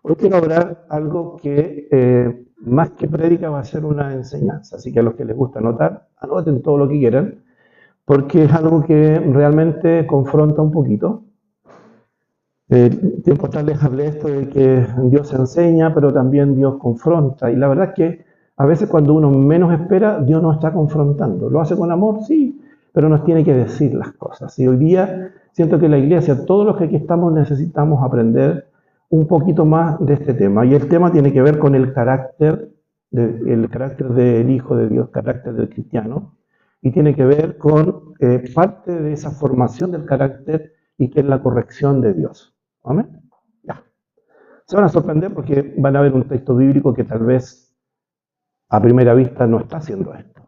Hoy quiero hablar algo que más que prédica va a ser una enseñanza, así que a los que les gusta anotar, anoten todo lo que quieran, porque es algo que realmente confronta un poquito. Tiempo atrás les hablé esto de que Dios enseña, pero también Dios confronta, y la verdad es que a veces cuando uno menos espera, Dios nos está confrontando. ¿Lo hace con amor? Sí, pero nos tiene que decir las cosas. Y hoy día siento que la iglesia, todos los que aquí estamos, necesitamos aprender un poquito más de este tema. Y el tema tiene que ver con el carácter del Hijo de Dios, carácter del cristiano, y tiene que ver con parte de esa formación del carácter y que es la corrección de Dios. ¿Amén? Ya. Se van a sorprender porque van a ver un texto bíblico que tal vez a primera vista no está haciendo esto.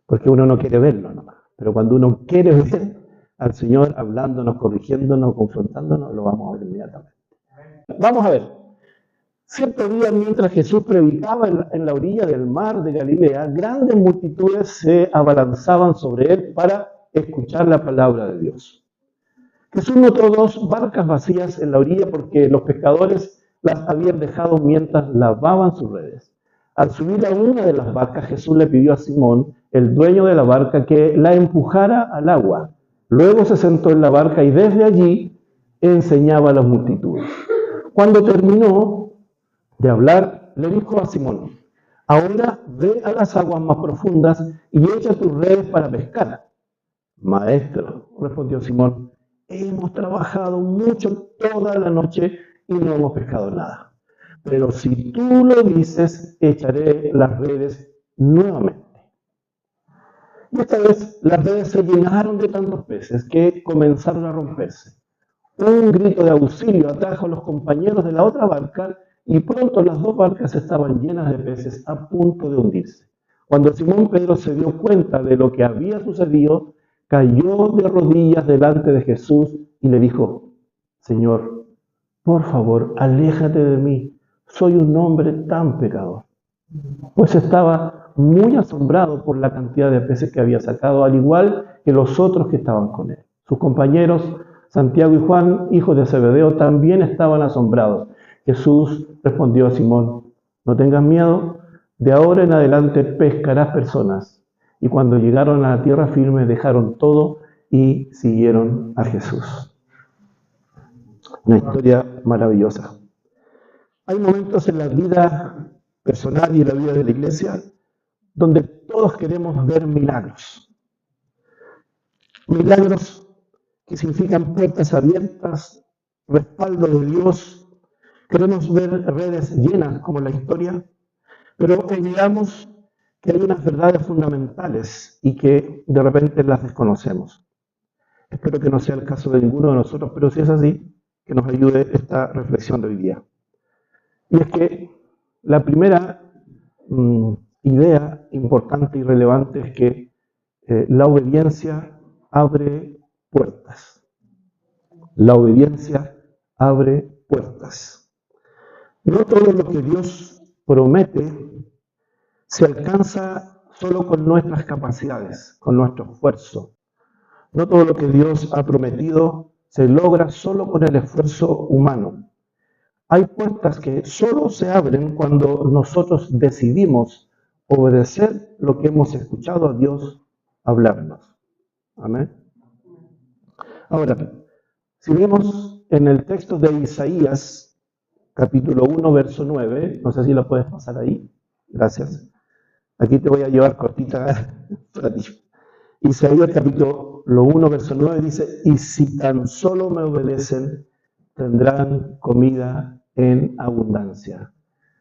Porque uno no quiere verlo nomás. Pero cuando uno quiere ver al Señor hablándonos, corrigiéndonos, confrontándonos, lo vamos a ver inmediatamente. Vamos a ver. Cierto día, mientras Jesús predicaba en la orilla del mar de Galilea, grandes multitudes se abalanzaban sobre él para escuchar la palabra de Dios. Jesús notó dos barcas vacías en la orilla porque los pescadores las habían dejado mientras lavaban sus redes. Al subir a una de las barcas, Jesús le pidió a Simón, el dueño de la barca, que la empujara al agua. Luego se sentó en la barca y desde allí enseñaba a las multitudes. Cuando terminó de hablar, le dijo a Simón: ahora ve a las aguas más profundas y echa tus redes para pescar. Maestro, respondió Simón, hemos trabajado mucho toda la noche y no hemos pescado nada. Pero si tú lo dices, echaré las redes nuevamente. Y esta vez las redes se llenaron de tantos peces que comenzaron a romperse. Un grito de auxilio atrajo a los compañeros de la otra barca y pronto las dos barcas estaban llenas de peces a punto de hundirse. Cuando Simón Pedro se dio cuenta de lo que había sucedido, cayó de rodillas delante de Jesús y le dijo: Señor, por favor, aléjate de mí, soy un hombre tan pecador. Pues estaba muy asombrado por la cantidad de peces que había sacado, al igual que los otros que estaban con él. Sus compañeros, Santiago y Juan, hijos de Zebedeo, también estaban asombrados. Jesús respondió a Simón: no tengas miedo, de ahora en adelante pescarás personas. Y cuando llegaron a la tierra firme, dejaron todo y siguieron a Jesús. Una historia maravillosa. Hay momentos en la vida personal y en la vida de la iglesia donde todos queremos ver milagros. Milagros que significan puertas abiertas, respaldo de Dios. Queremos ver redes llenas como la historia, pero olvidamos que hay unas verdades fundamentales y que de repente las desconocemos. Espero que no sea el caso de ninguno de nosotros, pero si es así, que nos ayude esta reflexión de hoy día. Y es que la primera idea importante y relevante es que la obediencia abre puertas. La obediencia abre puertas. No todo lo que Dios promete se alcanza solo con nuestras capacidades, con nuestro esfuerzo. No todo lo que Dios ha prometido se logra solo con el esfuerzo humano. Hay puertas que solo se abren cuando nosotros decidimos obedecer lo que hemos escuchado a Dios hablarnos. Amén. Ahora, si vemos en el texto de Isaías, capítulo 1, verso 9, no sé si lo puedes pasar ahí, gracias. Aquí te voy a llevar cortita para ti. Isaías capítulo 1, verso 9 dice: y si tan solo me obedecen, tendrán comida en abundancia.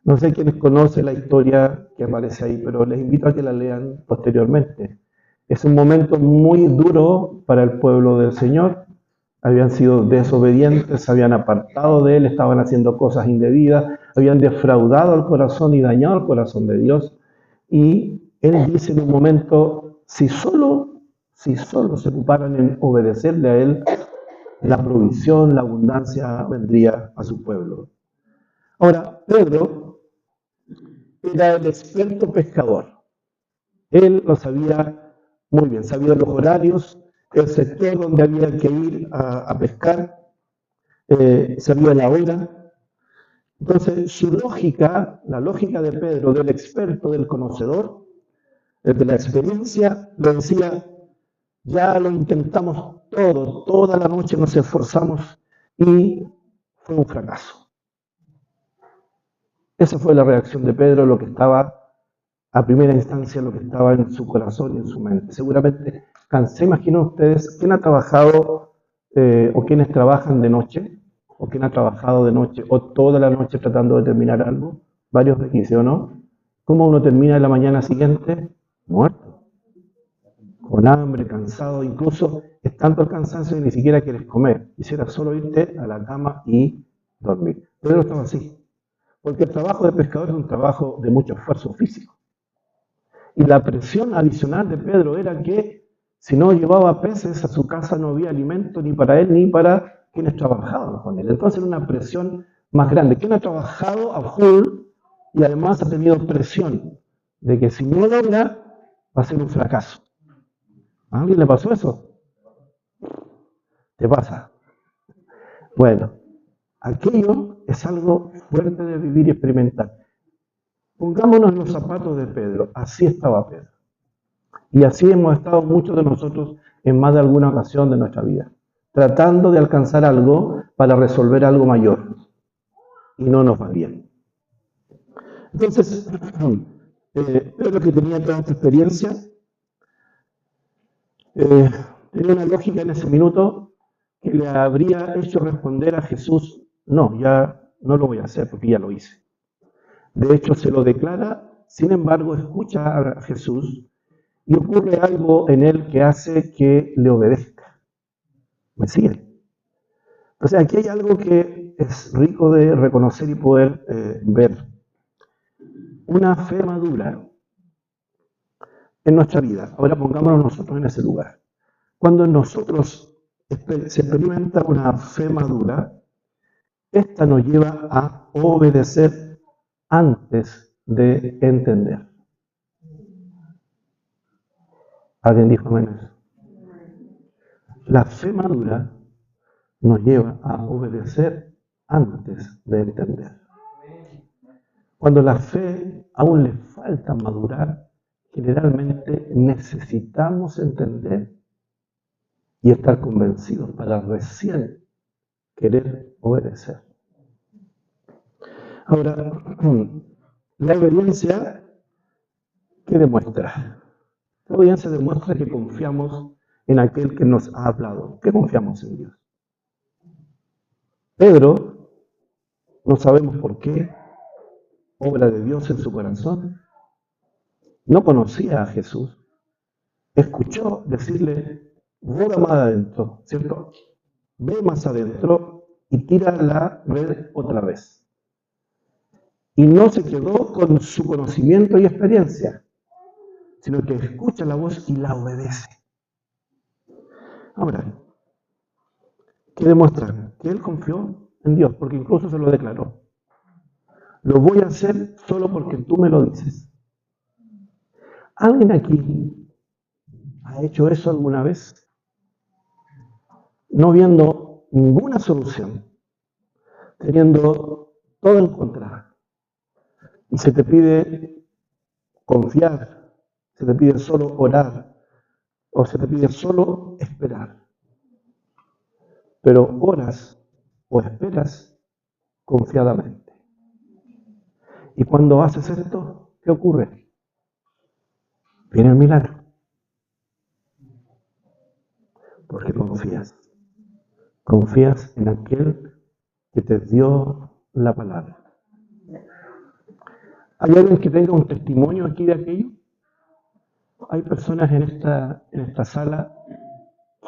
No sé quiénes conocen la historia que aparece ahí, pero les invito a que la lean posteriormente. Es un momento muy duro para el pueblo del Señor. Habían sido desobedientes, se habían apartado de Él, estaban haciendo cosas indebidas, habían defraudado el corazón y dañado el corazón de Dios. Y Él dice en un momento: si solo se ocuparan en obedecerle a Él, la provisión, la abundancia vendría a su pueblo. Ahora, Pedro era el experto pescador. Él lo sabía muy bien, sabía los horarios, el sector donde había que ir a pescar, sabía la hora. Entonces, su lógica, la lógica de Pedro, del experto, del conocedor, el de la experiencia, le decía, ya lo intentamos todo, toda la noche nos esforzamos y fue un fracaso. Esa fue la reacción de Pedro, lo que estaba a primera instancia, lo que estaba en su corazón y en su mente. Seguramente, se imaginan ustedes, ¿quién ha trabajado o quiénes trabajan de noche? ¿O quién ha trabajado de noche o toda la noche tratando de terminar algo? Varios de aquí, ¿sí o no? ¿Cómo uno termina en la mañana siguiente? Muerto, con hambre, cansado, incluso es tanto el cansancio que ni siquiera quieres comer. Quisiera solo irte a la cama y dormir. Pedro estaba así, porque el trabajo de pescador es un trabajo de mucho esfuerzo físico. Y la presión adicional de Pedro era que si no llevaba peces a su casa no había alimento ni para él ni para quienes trabajaban con él. Entonces era una presión más grande. ¿Quién ha trabajado a full y además ha tenido presión de que si no logra va a ser un fracaso? ¿A alguien le pasó eso? ¿Te pasa? Bueno, aquello es algo fuerte de vivir y experimentar. Pongámonos en los zapatos de Pedro. Así estaba Pedro. Y así hemos estado muchos de nosotros en más de alguna ocasión de nuestra vida, tratando de alcanzar algo para resolver algo mayor. Y no nos va bien. Entonces, Pedro, que tenía toda esta experiencia, tenía una lógica en ese minuto que le habría hecho responder a Jesús, no, ya no lo voy a hacer porque ya lo hice. De hecho, se lo declara, sin embargo, escucha a Jesús y ocurre algo en él que hace que le obedezca. ¿Me siguen? Entonces, aquí hay algo que es rico de reconocer y poder ver. Una fe madura en nuestra vida. Ahora pongámonos nosotros en ese lugar. Cuando en nosotros se experimenta una fe madura, esta nos lleva a obedecer antes de entender. ¿Alguien dijo amén? La fe madura nos lleva a obedecer antes de entender. Cuando la fe aún le falta madurar, generalmente necesitamos entender y estar convencidos para recién querer obedecer. Ahora, la obediencia, ¿qué demuestra? La obediencia demuestra que confiamos en aquel que nos ha hablado, que confiamos en Dios. Pedro, no sabemos por qué, obra de Dios en su corazón, no conocía a Jesús, escuchó decirle, boga más adentro, ¿cierto? Ve más adentro y tira la red otra vez. Y no se quedó con su conocimiento y experiencia, sino que escucha la voz y la obedece. Ahora, ¿qué demuestra? Que él confió en Dios, porque incluso se lo declaró. Lo voy a hacer solo porque tú me lo dices. ¿Alguien aquí ha hecho eso alguna vez? No viendo ninguna solución, teniendo todo en contra. Y se te pide confiar, se te pide solo orar, o se te pide solo esperar. Pero oras o esperas confiadamente. Y cuando haces esto, ¿qué ocurre? Viene el milagro. Porque confías. Confías en aquel que te dio la palabra. ¿Hay alguien que tenga un testimonio aquí de aquello? Hay personas en esta sala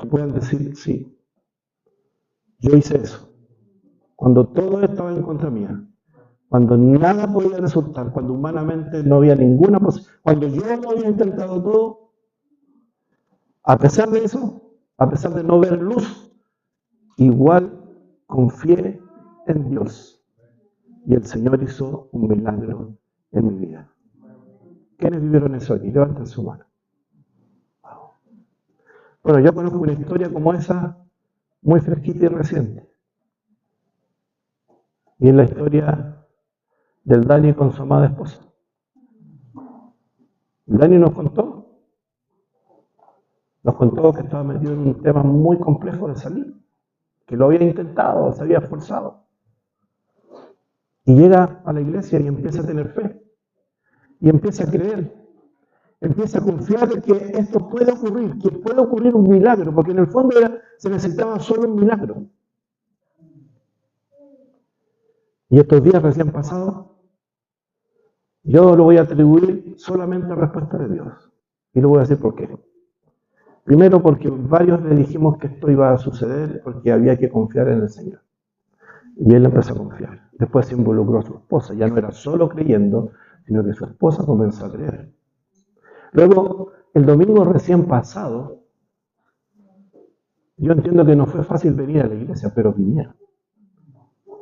que puedan decir, sí, yo hice eso. Cuando todo estaba en contra mía, cuando nada podía resultar, cuando humanamente no había ninguna posibilidad, cuando yo lo había intentado todo, a pesar de eso, a pesar de no ver luz, igual confié en Dios. Y el Señor hizo un milagro en mi vida. ¿Quiénes vivieron eso aquí? Levanten su mano. Bueno, yo conozco una historia como esa, muy fresquita y reciente. Y en la historia del Dani con su amada esposa. Dani nos contó que estaba metido en un tema muy complejo de salir, que lo había intentado, se había esforzado. Y llega a la iglesia y empieza a tener fe, y empieza a creer, empieza a confiar de que esto puede ocurrir, que puede ocurrir un milagro, porque en el fondo se necesitaba solo un milagro. Y estos días recién pasados, yo lo voy a atribuir solamente a respuesta de Dios. Y lo voy a decir por qué. Primero, porque varios le dijimos que esto iba a suceder porque había que confiar en el Señor. Y él empezó a confiar. Después se involucró a su esposa. Ya no era solo creyendo, sino que su esposa comenzó a creer. Luego, el domingo recién pasado, yo entiendo que no fue fácil venir a la iglesia, pero vinieron.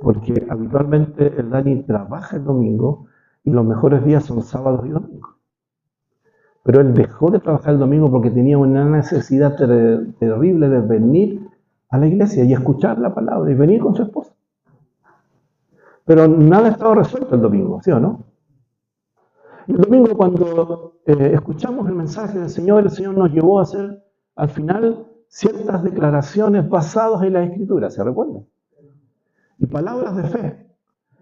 Porque habitualmente el Dani trabaja el domingo y los mejores días son sábados y domingos. Pero él dejó de trabajar el domingo porque tenía una necesidad terrible de venir a la iglesia y escuchar la palabra y venir con su esposa. Pero nada estaba resuelto el domingo, ¿sí o no? Y el domingo cuando escuchamos el mensaje del Señor, el Señor nos llevó a hacer al final ciertas declaraciones basadas en la Escritura, ¿se recuerdan? Y palabras de fe.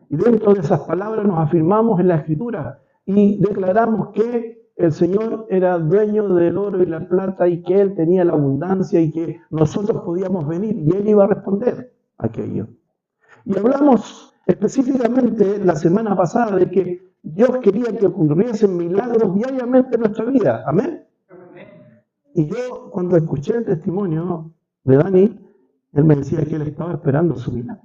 Y dentro de esas palabras nos afirmamos en la Escritura y declaramos que el Señor era dueño del oro y la plata y que Él tenía la abundancia y que nosotros podíamos venir y Él iba a responder a aquello. Y hablamos específicamente la semana pasada de que Dios quería que ocurriesen milagros diariamente en nuestra vida. ¿Amén? Y yo cuando escuché el testimonio de Dani, él me decía que él estaba esperando su milagro.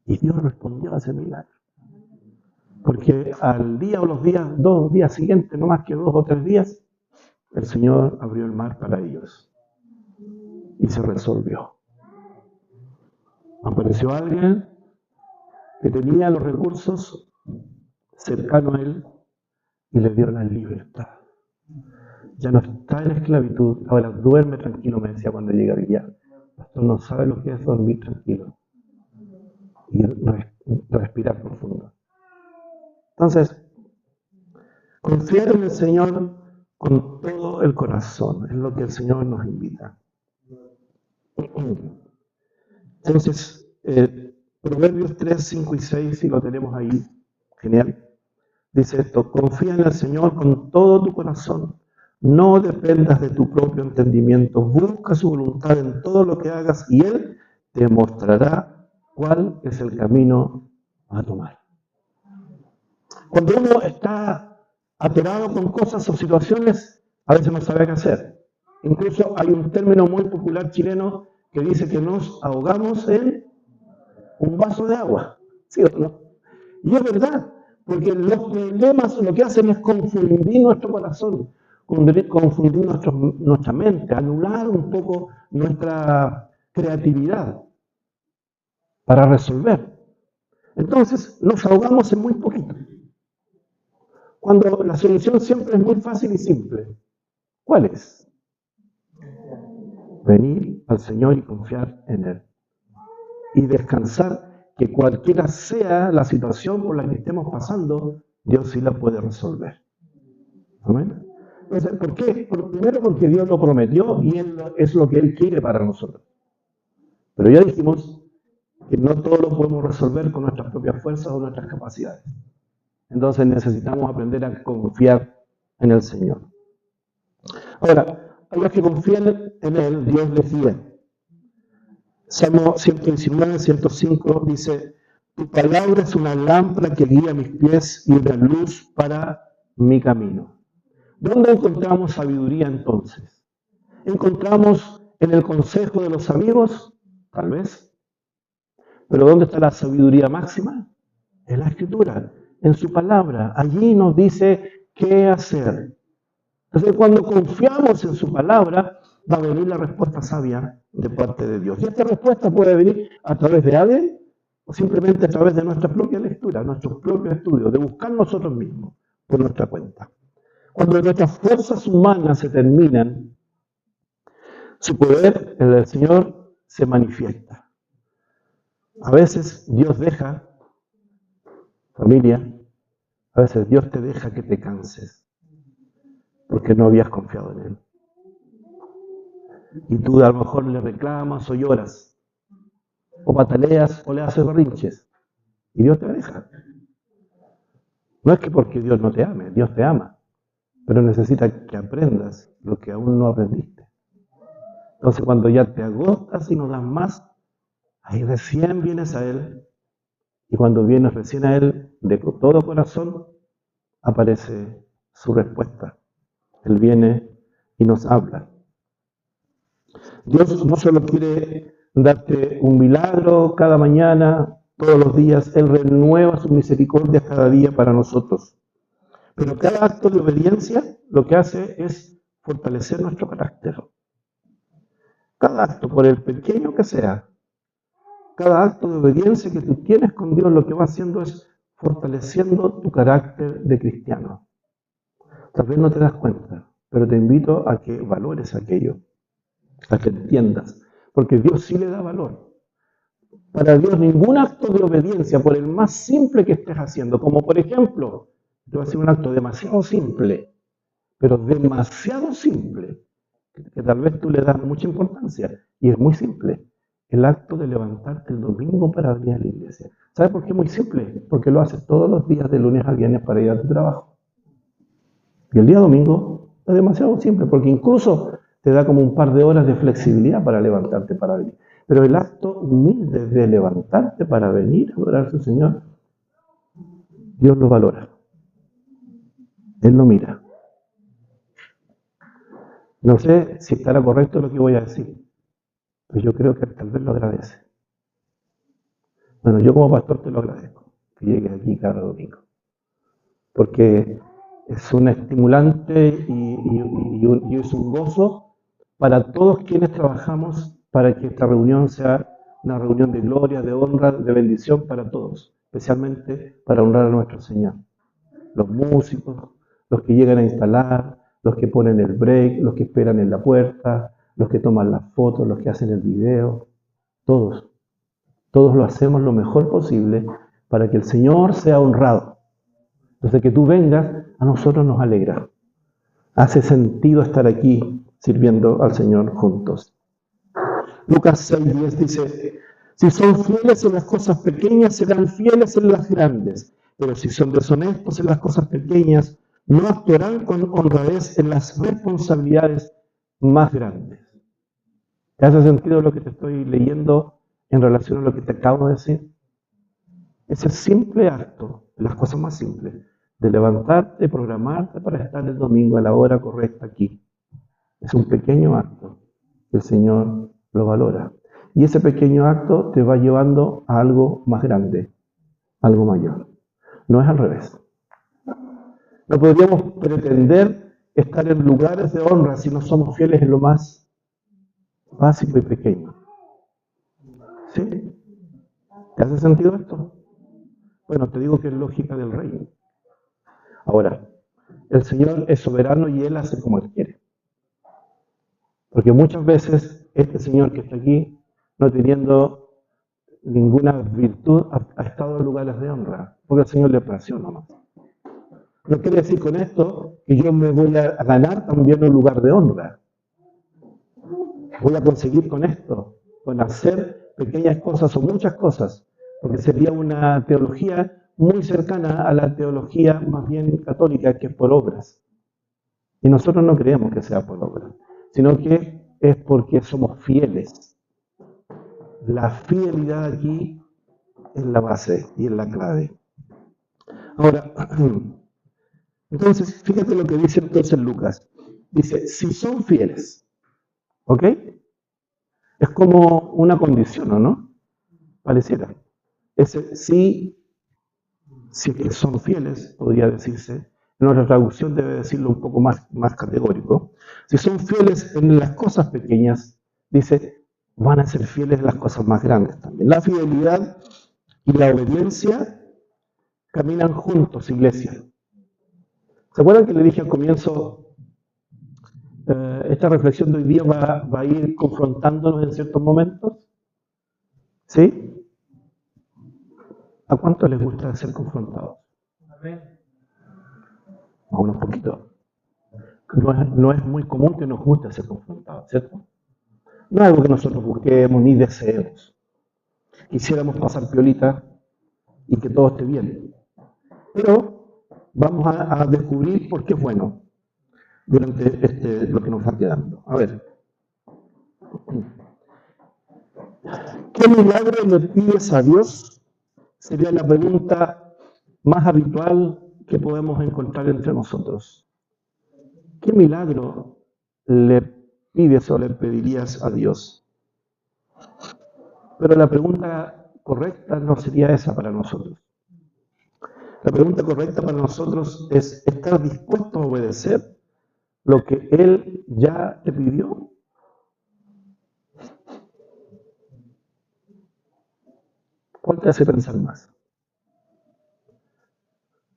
Y Dios respondió a ese milagro. Porque al día o los días, 2 días siguientes, no más que 2 o 3 días, el Señor abrió el mar para ellos. Y se resolvió. Apareció alguien que tenía los recursos cercano a él y le dio la libertad. Ya no está en esclavitud, ahora duerme tranquilo, me decía cuando llegué a Villar. Pastor, no sabe lo que es dormir tranquilo y respirar profundo. Entonces, confiar en el Señor con todo el corazón es lo que el Señor nos invita. Entonces, Proverbios 3, 5 y 6, si lo tenemos ahí, genial. Dice esto: confía en el Señor con todo tu corazón, no dependas de tu propio entendimiento, busca su voluntad en todo lo que hagas y Él te mostrará cuál es el camino a tomar. Cuando uno está atorado con cosas o situaciones, a veces no sabe qué hacer. Incluso hay un término muy popular chileno que dice que nos ahogamos en un vaso de agua, ¿sí o no? Y es verdad, porque los problemas lo que hacen es confundir nuestro corazón, confundir nuestra mente, anular un poco nuestra creatividad para resolver. Entonces nos ahogamos en muy poquito. Cuando la solución siempre es muy fácil y simple. ¿Cuál es? Venir al Señor y confiar en Él. Y descansar que cualquiera sea la situación por la que estemos pasando, Dios sí la puede resolver. ¿Amén? Entonces, ¿por qué? Primero porque Dios lo prometió y es lo que Él quiere para nosotros. Pero ya dijimos que no todo lo podemos resolver con nuestras propias fuerzas o nuestras capacidades. Entonces necesitamos aprender a confiar en el Señor. Ahora, a los que confían en Él, Dios les guía. Salmo 119, 105 dice: tu palabra es una lámpara que guía mis pies y una luz para mi camino. ¿Dónde encontramos sabiduría entonces? ¿Encontramos en el consejo de los amigos? Tal vez. ¿Pero dónde está la sabiduría máxima? En la Escritura, en su palabra. Allí nos dice qué hacer. Entonces, cuando confiamos en su palabra, va a venir la respuesta sabia de parte de Dios. Y esta respuesta puede venir a través de alguien o simplemente a través de nuestra propia lectura, nuestros propios estudios, de buscar nosotros mismos por nuestra cuenta. Cuando nuestras fuerzas humanas se terminan, su poder, el del Señor, se manifiesta. A veces Dios deja Familia, a veces Dios te deja que te canses porque no habías confiado en Él. Y tú a lo mejor le reclamas o lloras, o pataleas o le haces berrinches. Y Dios te deja. No es que porque Dios no te ame, Dios te ama, pero necesita que aprendas lo que aún no aprendiste. Entonces cuando ya te agotas y no das más, ahí recién vienes a Él. Y cuando vienes recién a Él de todo corazón, aparece su respuesta. Él viene y nos habla. Dios no solo quiere darte un milagro cada mañana, todos los días, Él renueva sus misericordias cada día para nosotros. Pero cada acto de obediencia lo que hace es fortalecer nuestro carácter. Cada acto, por el pequeño que sea, cada acto de obediencia que tú tienes con Dios, lo que va haciendo es fortaleciendo tu carácter de cristiano. Tal vez no te das cuenta, pero te invito a que valores aquello, a que entiendas, porque Dios sí le da valor. Para Dios ningún acto de obediencia, por el más simple que estés haciendo, como por ejemplo, te va a hacer un acto demasiado simple, pero demasiado simple, que tal vez tú le das mucha importancia, y es muy simple, el acto de levantarte el domingo para venir a la iglesia. ¿Sabes por qué es muy simple? Porque lo haces todos los días de lunes a viernes para ir a tu trabajo. Y el día domingo es demasiado simple, porque incluso te da como un par de horas de flexibilidad para levantarte para venir. Pero el acto humilde de levantarte para venir a adorar a su Señor, Dios lo valora. Él lo mira. No sé si estará correcto lo que voy a decir, pero yo creo que tal vez lo agradece. Bueno, yo como pastor te lo agradezco, que llegues aquí cada domingo, porque es un estimulante y es un gozo para todos quienes trabajamos para que esta reunión sea una reunión de gloria, de honra, de bendición para todos, especialmente para honrar a nuestro Señor. Los músicos, los que llegan a instalar, los que ponen el break, los que esperan en la puerta, los que toman las fotos, los que hacen el video, todos lo hacemos lo mejor posible para que el Señor sea honrado. Entonces que tú vengas, a nosotros nos alegra. Hace sentido estar aquí sirviendo al Señor juntos. Lucas 6:10 dice, si son fieles en las cosas pequeñas, serán fieles en las grandes. Pero si son deshonestos en las cosas pequeñas, no actuarán con honradez en las responsabilidades más grandes. ¿Te hace sentido lo que te estoy leyendo en relación a lo que te acabo de decir? Ese simple acto, las cosas más simples, de levantarte, programarte para estar el domingo a la hora correcta aquí. Es un pequeño acto. El Señor lo valora. Y ese pequeño acto te va llevando a algo más grande, algo mayor. No es al revés. No podríamos pretender estar en lugares de honra si no somos fieles en lo más básico y pequeño. ¿Sí? ¿Te hace sentido esto? Bueno, te digo que es lógica del reino. Ahora, el Señor es soberano y Él hace como Él quiere. Porque muchas veces este Señor que está aquí, no teniendo ninguna virtud, ha estado en lugares de honra, porque el Señor le plació nomás. No quiere decir con esto que yo me voy a ganar también un lugar de honra. Voy a conseguir con esto, con hacer pequeñas cosas o muchas cosas, porque sería una teología muy cercana a la teología más bien católica, que es por obras. Y nosotros no creemos que sea por obras, sino que es porque somos fieles. La fidelidad aquí es la base y es la clave. Ahora, entonces, fíjate lo que dice entonces Lucas. Dice, si son fieles, ¿ok? Es como una condición, ¿o no? Pareciera. Ese sí, si son fieles, podría decirse. En otra traducción debe decirlo un poco más categórico. Si son fieles en las cosas pequeñas, dice, van a ser fieles en las cosas más grandes también. La fidelidad y la obediencia caminan juntos, iglesia. ¿Se acuerdan que le dije al comienzo? Esta reflexión de hoy día va a ir confrontándonos en ciertos momentos. ¿Sí? ¿A cuánto les gusta ser confrontados? A unos poquitos. No es muy común que nos guste ser confrontados, ¿cierto? No es algo que nosotros busquemos ni deseemos. Quisiéramos pasar piolita y que todo esté bien. Pero vamos a descubrir por qué es bueno durante lo que nos va quedando. A ver. ¿Qué milagro le pides a Dios? Sería la pregunta más habitual que podemos encontrar entre nosotros. ¿Qué milagro le pides o le pedirías a Dios? Pero la pregunta correcta no sería esa para nosotros. La pregunta correcta para nosotros es estar dispuesto a obedecer lo que Él ya te pidió. ¿Cuál te hace pensar más?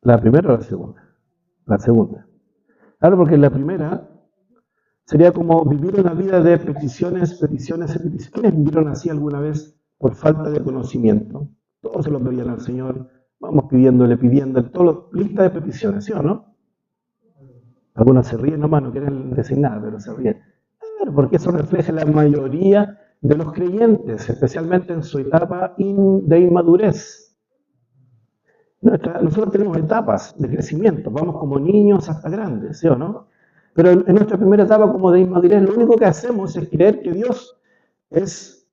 ¿La primera o la segunda? La segunda. Claro, porque la primera sería como vivir una vida de peticiones, peticiones y peticiones. ¿Quiénes vivieron así alguna vez por falta de conocimiento? Todos se lo pedían al Señor. Vamos pidiéndole, lista de peticiones, ¿sí o no? Algunos se ríen nomás, no quieren decir nada, pero se ríen. Claro, porque eso refleja la mayoría de los creyentes, especialmente en su etapa de inmadurez. Nosotros tenemos etapas de crecimiento, vamos como niños hasta grandes, ¿sí o no? Pero en nuestra primera etapa como de inmadurez, lo único que hacemos es creer que Dios es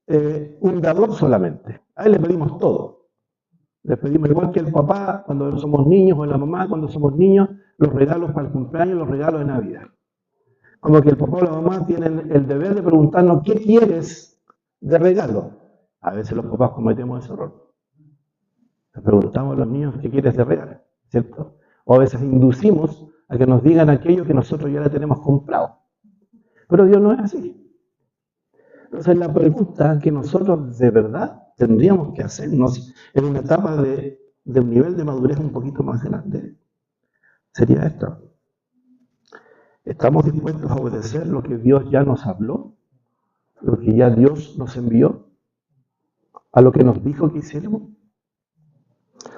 un dador solamente. A Él le pedimos todo. Le pedimos igual que el papá cuando somos niños o la mamá cuando somos niños, los regalos para el cumpleaños, los regalos de Navidad. Como que el papá o la mamá tienen el deber de preguntarnos ¿qué quieres de regalo? A veces los papás cometemos ese error. Les preguntamos a los niños qué quieres de regalo, ¿cierto? O a veces inducimos a que nos digan aquello que nosotros ya le tenemos comprado. Pero Dios no es así. Entonces la pregunta que nosotros de verdad tendríamos que hacernos en una etapa de un nivel de madurez un poquito más grande sería esta. ¿Estamos dispuestos a obedecer lo que Dios ya nos habló? ¿Lo que ya Dios nos envió? ¿A lo que nos dijo que hiciéramos?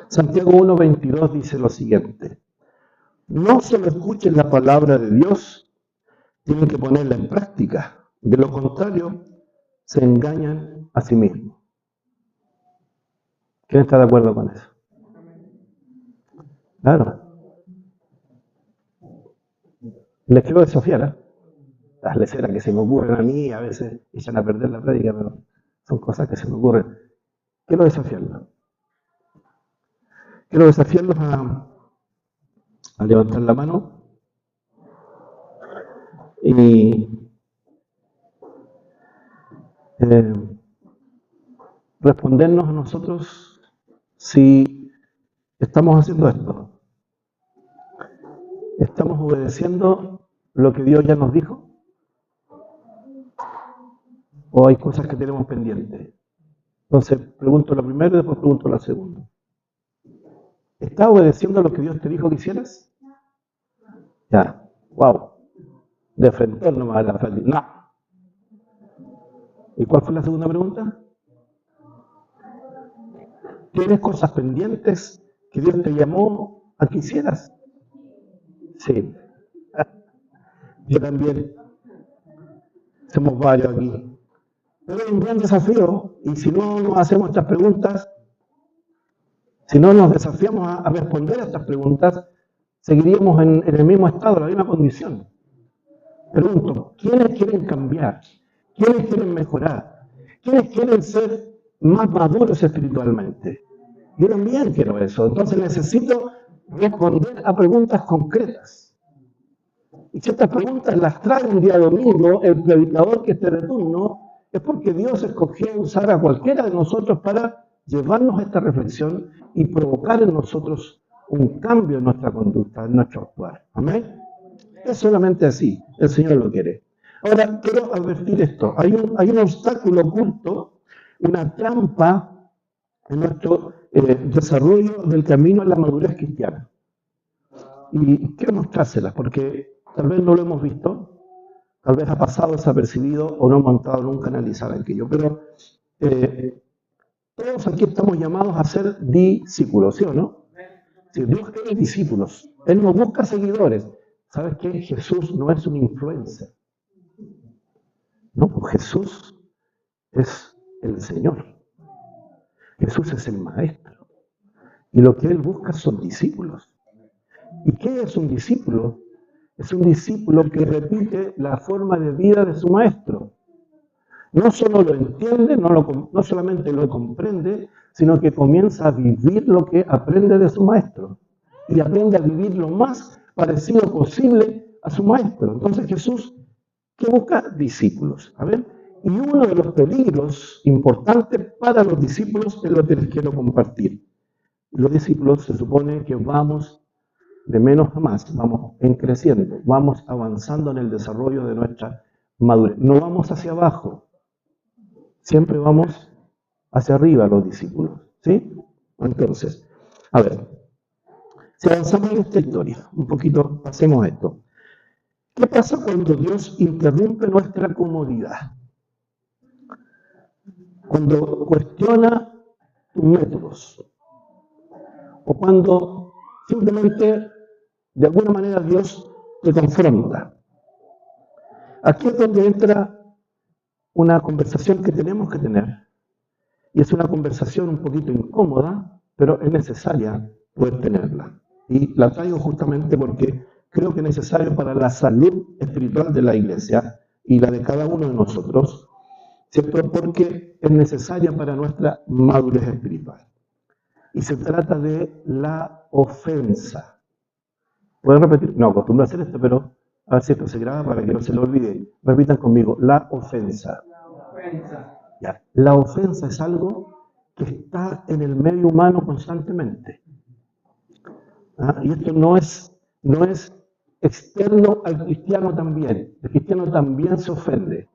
Santiago 1:22 dice lo siguiente. No solo escuchen la palabra de Dios, tienen que ponerla en práctica. De lo contrario, se engañan a sí mismos. ¿Quién está de acuerdo con eso? Claro. Les quiero desafiar, ¿eh? Las leceras que se me ocurren a mí a veces echan a perder la práctica, pero son cosas que se me ocurren. Quiero desafiarlos. Quiero desafiarlos a levantar la mano y respondernos a nosotros si estamos haciendo esto. ¿Estamos obedeciendo lo que Dios ya nos dijo? ¿O hay cosas que tenemos pendientes? Entonces pregunto lo primero y después pregunto lo segundo. ¿Estás obedeciendo lo que Dios te dijo que hicieras? Ya, wow. De frente nomás a la frente. No. ¿Y cuál fue la segunda pregunta? ¿Tienes cosas pendientes que Dios te llamó a que hicieras? Sí. Yo también. Somos varios aquí. Pero es un gran desafío y si no nos hacemos estas preguntas, si no nos desafiamos a responder a estas preguntas, seguiríamos en el mismo estado, en la misma condición. Pregunto, ¿quiénes quieren cambiar? ¿Quiénes quieren mejorar? ¿Quiénes quieren ser más maduros espiritualmente? Yo también quiero eso. Entonces necesito responder a preguntas concretas. Y si estas preguntas las trae un día domingo el predicador que esté de turno, es porque Dios escogió usar a cualquiera de nosotros para llevarnos a esta reflexión y provocar en nosotros un cambio en nuestra conducta, en nuestro actuar. ¿Amén? Es solamente así, el Señor lo quiere. Ahora, quiero advertir esto. Hay un obstáculo oculto, una trampa en nuestro desarrollo del camino a la madurez cristiana. Y quiero mostrárselas porque tal vez no lo hemos visto, tal vez ha pasado desapercibido o no hemos entrado nunca a analizar aquello. Pero Todos aquí estamos llamados a ser discípulos, ¿sí o no? Si Dios quiere discípulos, Él no busca seguidores. ¿Sabes qué? Jesús no es un influencer. No, pues Jesús es el Señor. Jesús es el Maestro. Y lo que Él busca son discípulos. ¿Y qué es un discípulo? Es un discípulo que repite la forma de vida de su Maestro. No solo lo entiende, no solamente lo comprende, sino que comienza a vivir lo que aprende de su Maestro. Y aprende a vivir lo más parecido posible a su Maestro. Entonces Jesús, ¿qué busca? Discípulos. A ver, y uno de los peligros importantes para los discípulos es lo que les quiero compartir. Los discípulos se supone que vamos de menos a más, vamos creciendo, vamos avanzando en el desarrollo de nuestra madurez. No vamos hacia abajo, siempre vamos hacia arriba los discípulos, ¿sí? Entonces, a ver, si avanzamos en esta historia, un poquito, pasemos esto. ¿Qué pasa cuando Dios interrumpe nuestra comodidad? Cuando cuestiona tus métodos, o cuando simplemente, de alguna manera, Dios te confronta. Aquí es donde entra una conversación que tenemos que tener. Y es una conversación un poquito incómoda, pero es necesaria poder tenerla. Y la traigo justamente porque creo que es necesario para la salud espiritual de la iglesia y la de cada uno de nosotros, ¿cierto? Porque es necesaria para nuestra madurez espiritual. Y se trata de la ofensa. ¿Pueden repetir? No, acostumbro a hacer esto, pero a ver si esto se graba para que no se lo olvide. Repitan conmigo, la ofensa. Ya. La ofensa es algo que está en el medio humano constantemente. ¿Ah? Y esto no es externo al cristiano también. El cristiano también se ofende.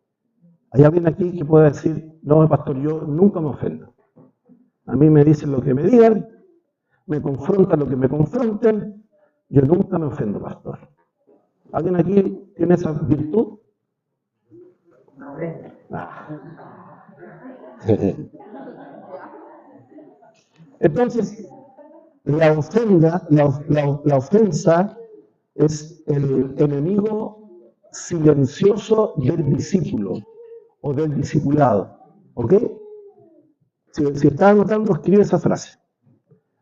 Hay alguien aquí que pueda decir, no, pastor, yo nunca me ofendo. A mí me dicen lo que me digan, me confrontan lo que me confronten, yo nunca me ofendo, pastor. ¿Alguien aquí tiene esa virtud? Entonces, la ofensa es el enemigo silencioso del discípulo o del discipulado. ¿Ok? Si estás anotando, escribe esa frase.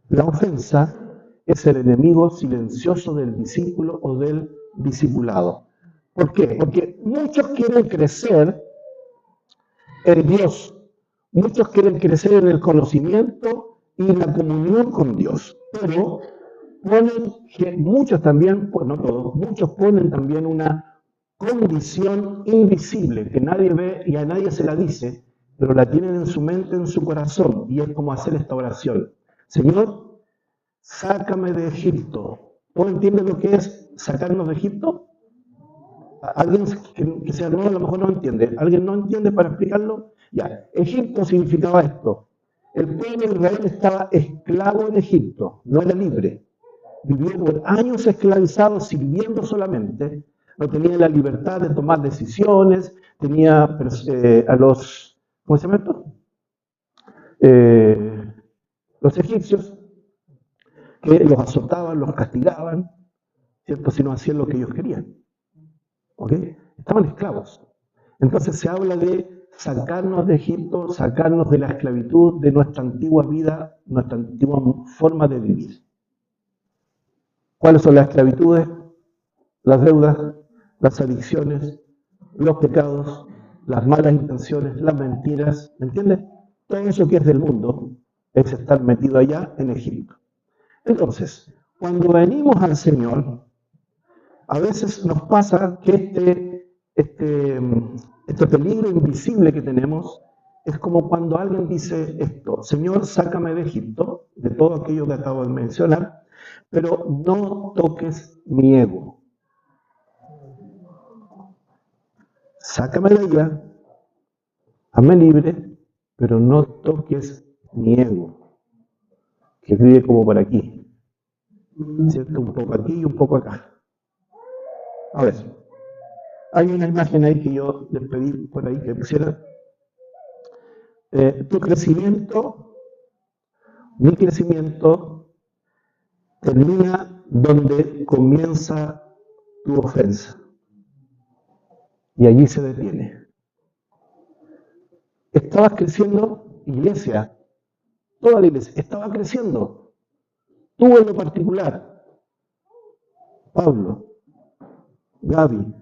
La ofensa es el enemigo silencioso del discípulo o del discipulado. ¿Por qué? Porque muchos quieren crecer en Dios, muchos quieren crecer en el conocimiento y en la comunión con Dios, pero muchos también, pues no todos, muchos ponen también una condición invisible que nadie ve y a nadie se la dice, pero la tienen en su mente, en su corazón, y es como hacer esta oración. Señor, sácame de Egipto. ¿Todos entienden lo que es sacarnos de Egipto? ¿Alguien que sea nuevo a lo mejor no entiende? ¿Alguien no entiende para explicarlo? Ya, Egipto significaba esto. El pueblo de Israel estaba esclavo en Egipto, no era libre. Vivió por años esclavizado, sirviendo solamente. No tenía la libertad de tomar decisiones, tenía a los, ¿cómo se llama esto? Los egipcios que los azotaban, los castigaban, ¿cierto? Si no hacían lo que ellos querían. ¿Ok? Estaban esclavos. Entonces se habla de sacarnos de Egipto, sacarnos de la esclavitud, de nuestra antigua vida, nuestra antigua forma de vivir. ¿Cuáles son las esclavitudes? Las deudas, las adicciones, los pecados, las malas intenciones, las mentiras, ¿me entiendes? Todo eso que es del mundo es estar metido allá en Egipto. Entonces, cuando venimos al Señor, a veces nos pasa que este peligro invisible que tenemos es como cuando alguien dice esto: Señor, sácame de Egipto, de todo aquello que acabo de mencionar, pero no toques mi ego. Sácame de allá, hazme libre, pero no toques mi ego, que vive como por aquí, ¿cierto? Un poco aquí y un poco acá. A ver, hay una imagen ahí que yo les pedí por ahí que pusieran. Tu crecimiento Mi crecimiento termina donde comienza tu ofensa. Y allí se detiene. Estabas creciendo, iglesia, toda la iglesia, estaba creciendo. Tú en lo particular, Pablo, Gaby,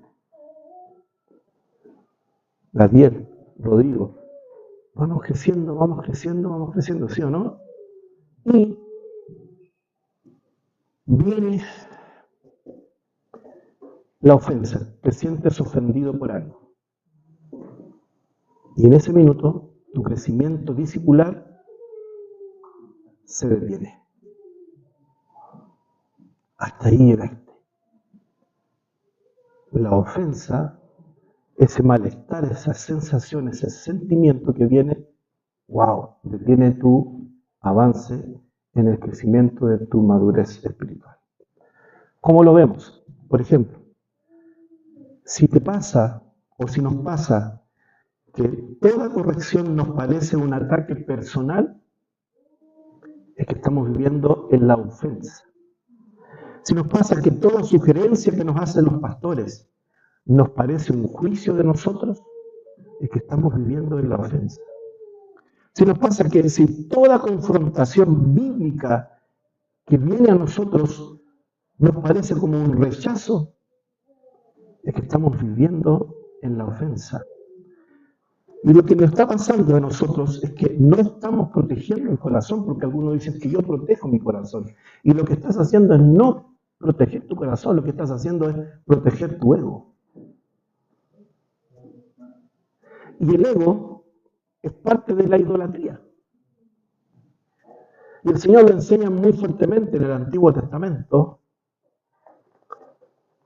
Gadiel, Rodrigo, vamos creciendo, ¿sí o no? Y viene la ofensa, te sientes ofendido por algo. Y en ese minuto, tu crecimiento discipular se detiene. Hasta ahí llegaste. La ofensa, ese malestar, esa sensación, ese sentimiento que viene, wow, detiene tu avance en el crecimiento de tu madurez espiritual. ¿Cómo lo vemos? Por ejemplo, si te pasa o si nos pasa que toda corrección nos parece un ataque personal, es que estamos viviendo en la ofensa. Si nos pasa que toda sugerencia que nos hacen los pastores nos parece un juicio de nosotros, es que estamos viviendo en la ofensa. Si nos pasa que si toda confrontación bíblica que viene a nosotros nos parece como un rechazo, es que estamos viviendo en la ofensa. Y lo que nos está pasando a nosotros es que no estamos protegiendo el corazón, porque algunos dicen que yo protejo mi corazón. Y lo que estás haciendo es no proteger tu corazón, lo que estás haciendo es proteger tu ego. Y el ego es parte de la idolatría. Y el Señor lo enseña muy fuertemente en el Antiguo Testamento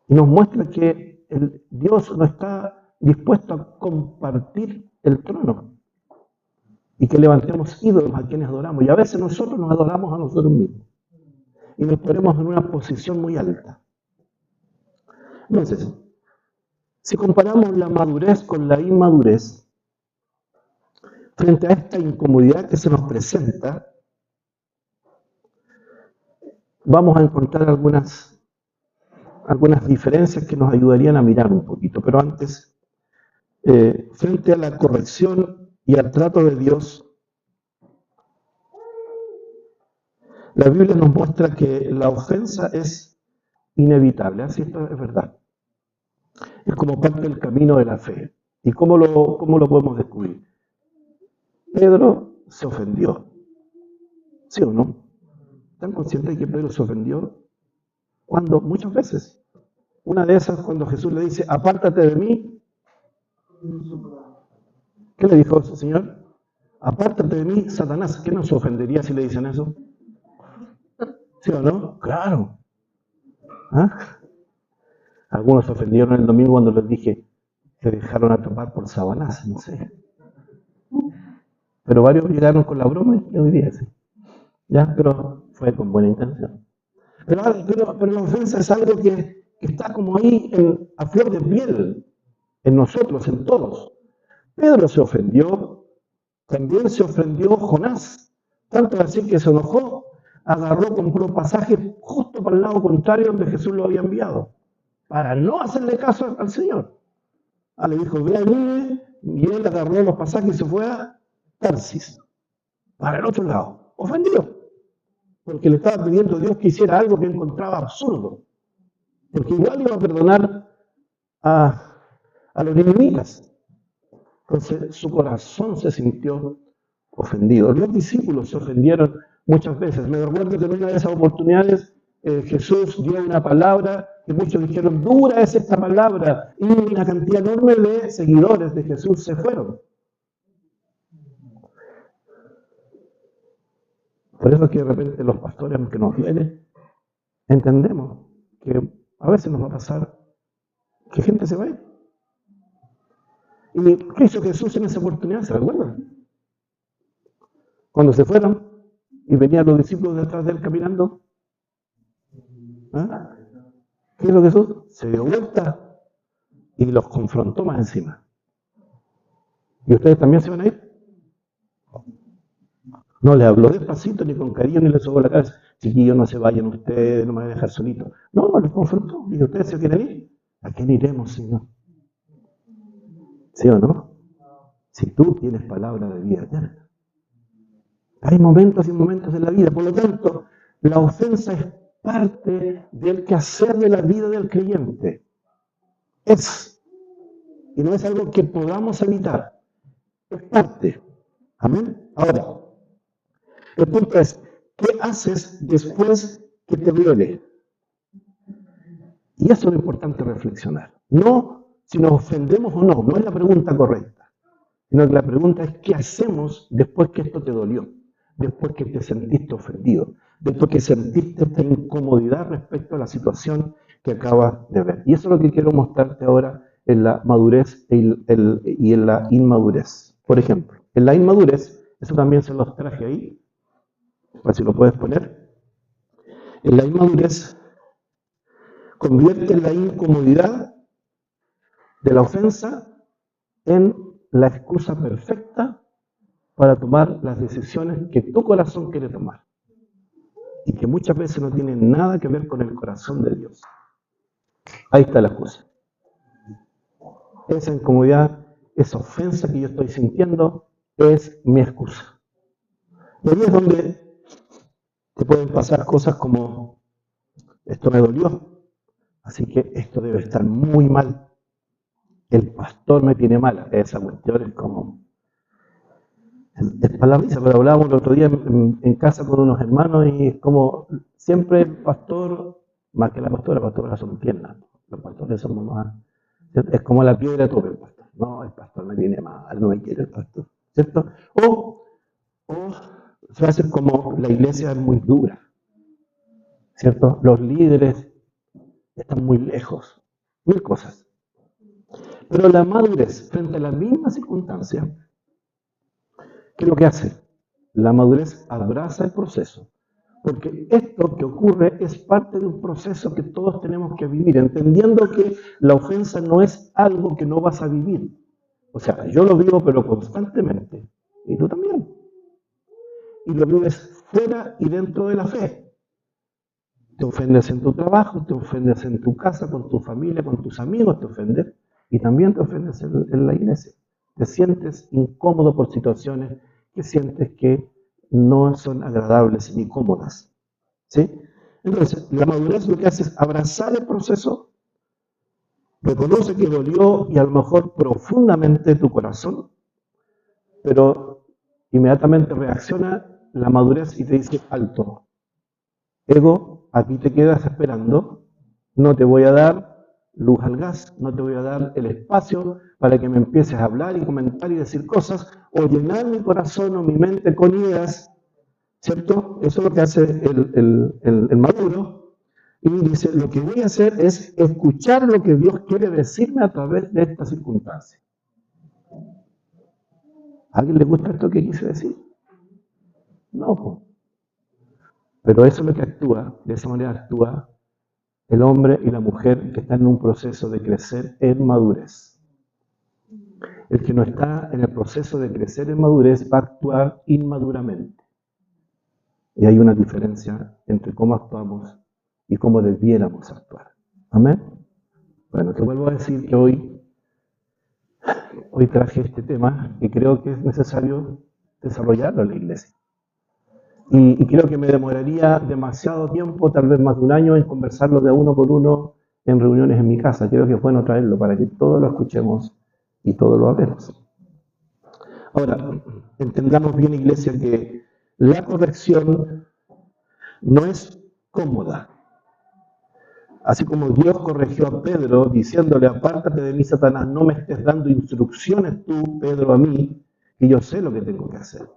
y nos muestra que Dios no está dispuesto a compartir el trono y que levantemos ídolos a quienes adoramos. Y a veces nosotros nos adoramos a nosotros mismos y nos ponemos en una posición muy alta. Entonces, si comparamos la madurez con la inmadurez, frente a esta incomodidad que se nos presenta, vamos a encontrar algunas diferencias que nos ayudarían a mirar un poquito. Pero antes, frente a la corrección y al trato de Dios, la Biblia nos muestra que la ofensa es inevitable. Así esto es verdad. Es como parte del camino de la fe. ¿Y cómo lo podemos descubrir? Pedro se ofendió. ¿Sí o no? ¿Están conscientes de que Pedro se ofendió? ¿Cuándo? Muchas veces. Una de esas cuando Jesús le dice, apártate de mí. ¿Qué le dijo ese Señor? Apártate de mí, Satanás. ¿Qué nos ofendería si le dicen eso? ¿Sí o no? Claro. ¿Ah? Algunos se ofendieron el domingo cuando les dije que dejaron atrapar por Satanás, no sé. Pero varios llegaron con la broma y yo diría sí. Ya, pero fue con buena intención. Pero la ofensa es algo que está como ahí a flor de piel, en nosotros, en todos. Pedro se ofendió, también se ofendió Jonás, tanto así que se enojó, agarró, compró pasaje justo para el lado contrario donde Jesús lo había enviado, para no hacerle caso al Señor. Le dijo, ve a Nínive, y él agarró los pasajes y se fue a Tarsis, para el otro lado, ofendido, porque le estaba pidiendo a Dios que hiciera algo que encontraba absurdo, porque igual iba a perdonar a los ninivitas. Entonces su corazón se sintió ofendido. Los discípulos se ofendieron muchas veces. Me recuerdo que en una de esas oportunidades Jesús dio una palabra que muchos dijeron, dura es esta palabra, y una cantidad enorme de seguidores de Jesús se fueron. Por eso es que de repente los pastores, aunque nos duele, entendemos que a veces nos va a pasar que gente se va a ir. ¿Y qué hizo Jesús en esa oportunidad? ¿Se recuerdan? Cuando se fueron y venían los discípulos detrás de él caminando, ¿ah? ¿Qué hizo Jesús? Se dio vuelta y los confrontó más encima. ¿Y ustedes también se van a ir? No le habló despacito, ni con cariño, ni le sobó la cabeza. Chiquillos, no se vayan ustedes, no me van a dejar solito. No, no les confrontó. Y ustedes se quieren ir. ¿A quién iremos, Señor? ¿Sí o no? Si tú tienes palabra de vida eterna. Hay momentos y momentos en la vida. Por lo tanto, la ofensa es parte del quehacer de la vida del creyente. Es. Y no es algo que podamos evitar. Es parte. Amén. Ahora, el punto es, ¿qué haces después que te duele? Y eso es lo importante reflexionar. No si nos ofendemos o no, no es la pregunta correcta, sino que la pregunta es ¿qué hacemos después que esto te dolió? Después que te sentiste ofendido, después que sentiste esta incomodidad respecto a la situación que acabas de ver. Y eso es lo que quiero mostrarte ahora en la madurez y en la inmadurez. Por ejemplo, en la inmadurez, eso también se los traje ahí, a ver si lo puedes poner. En la inmadurez, convierte la incomodidad de la ofensa en la excusa perfecta para tomar las decisiones que tu corazón quiere tomar y que muchas veces no tienen nada que ver con el corazón de Dios. Ahí está la excusa. Esa incomodidad, esa ofensa que yo estoy sintiendo es mi excusa. Y ahí es donde te pueden pasar cosas como esto me dolió, así que esto debe estar muy mal. El pastor me tiene mal. Esa cuestión es como... Es para la risa, pero hablábamos el otro día en casa con unos hermanos y es como siempre el pastor, más que la pastora son tiernas. Los pastores somos más... Es como la piedra de tope el pastor. No, el pastor me tiene mal, no me quiere el pastor. ¿Cierto? O se va a hacer como la iglesia es muy dura. ¿Cierto? Los líderes están muy lejos. Mil cosas. Pero la madurez frente a la misma circunstancia, ¿qué es lo que hace? La madurez abraza el proceso. Porque esto que ocurre es parte de un proceso que todos tenemos que vivir, entendiendo que la ofensa no es algo que no vas a vivir. O sea, yo lo vivo pero constantemente. Y tú también. Y lo vives fuera y dentro de la fe. Te ofendes en tu trabajo, te ofendes en tu casa, con tu familia, con tus amigos, te ofendes. Y también te ofendes en la iglesia. Te sientes incómodo por situaciones que sientes que no son agradables ni cómodas. ¿Sí? Entonces, la madurez lo que hace es abrazar el proceso, reconoce que dolió y a lo mejor profundamente tu corazón, pero inmediatamente reacciona la madurez y te dice, alto, ego, aquí te quedas esperando, no te voy a dar luz al gas, no te voy a dar el espacio para que me empieces a hablar y comentar y decir cosas, o llenar mi corazón o mi mente con ideas, ¿cierto? Eso es lo que hace el maduro, y dice, lo que voy a hacer es escuchar lo que Dios quiere decirme a través de esta circunstancia. ¿A alguien le gusta esto que quise decir? No. Pero eso es lo que actúa, de esa manera actúa el hombre y la mujer que están en un proceso de crecer en madurez. El que no está en el proceso de crecer en madurez va a actuar inmaduramente. Y hay una diferencia entre cómo actuamos y cómo debiéramos actuar. ¿Amén? Bueno, te vuelvo a decir que hoy traje este tema y creo que es necesario desarrollarlo en la iglesia. Y creo que me demoraría demasiado tiempo, tal vez más de un año, en conversarlo de uno por uno en reuniones en mi casa. Creo que es bueno traerlo para que todos lo escuchemos y todos lo hablemos. Ahora, entendamos bien, iglesia, que la corrección no es cómoda. Así como Dios corrigió a Pedro diciéndole, apártate de mí, Satanás, no me estés dando instrucciones tú, Pedro, a mí, que yo sé lo que tengo que hacer.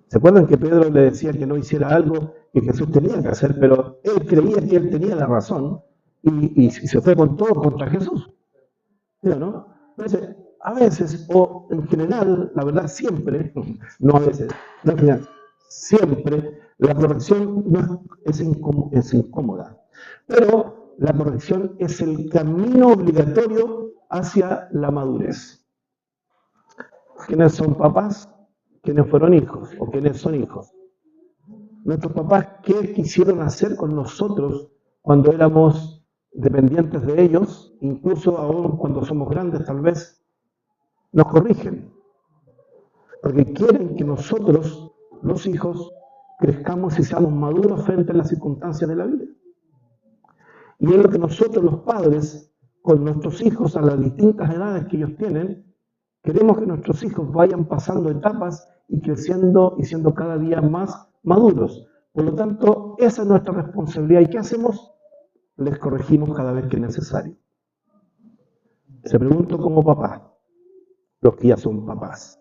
¿Se acuerdan que Pedro le decía que no hiciera algo que Jesús tenía que hacer, pero él creía que él tenía la razón y se fue con todo contra Jesús? ¿Sí o no? Entonces, a veces, o en general, la verdad siempre, no a veces, no en general, siempre, la corrección no es incómoda. Pero la corrección es el camino obligatorio hacia la madurez. ¿Quiénes son papás? quienes fueron hijos o quienes son hijos. Nuestros papás, ¿qué quisieron hacer con nosotros cuando éramos dependientes de ellos? Incluso aún cuando somos grandes, tal vez nos corrigen. Porque quieren que nosotros, los hijos, crezcamos y seamos maduros frente a las circunstancias de la vida. Y es lo que nosotros, los padres, con nuestros hijos a las distintas edades que ellos tienen, queremos que nuestros hijos vayan pasando etapas y creciendo y siendo cada día más maduros. Por lo tanto, esa es nuestra responsabilidad. ¿Y qué hacemos? Les corregimos cada vez que es necesario. Se pregunto como papá, los que ya son papás.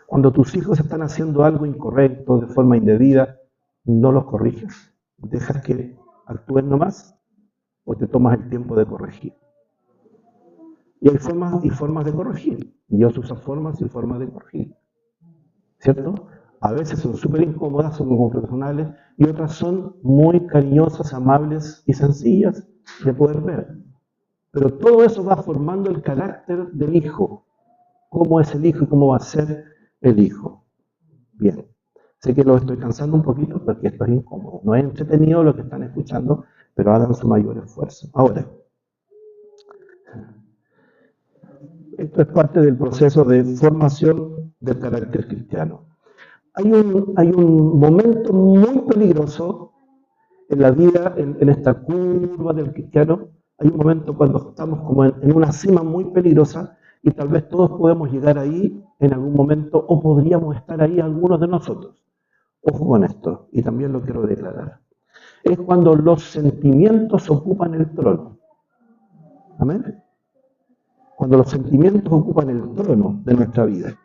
Cuando tus hijos están haciendo algo incorrecto, de forma indebida, no los corriges. ¿Dejas que actúen nomás o te tomas el tiempo de corregir? Y hay formas y formas de corregir. Dios usa formas y formas de corregir. ¿Cierto? A veces son súper incómodas, son confrontacionales, y otras son muy cariñosas, amables y sencillas de poder ver. Pero todo eso va formando el carácter del hijo. ¿Cómo es el hijo y cómo va a ser el hijo? Bien. Sé que lo estoy cansando un poquito porque esto es incómodo. No es entretenido lo que están escuchando, pero hagan su mayor esfuerzo. Ahora, esto es parte del proceso de formación del carácter cristiano. Hay un momento muy peligroso en la vida, en esta curva del cristiano. Hay un momento cuando estamos como en una cima muy peligrosa y tal vez todos podemos llegar ahí en algún momento o podríamos estar ahí algunos de nosotros. Ojo con esto, y también lo quiero declarar. Es cuando los sentimientos ocupan el trono. ¿Amén? Cuando los sentimientos ocupan el trono de nuestra vida.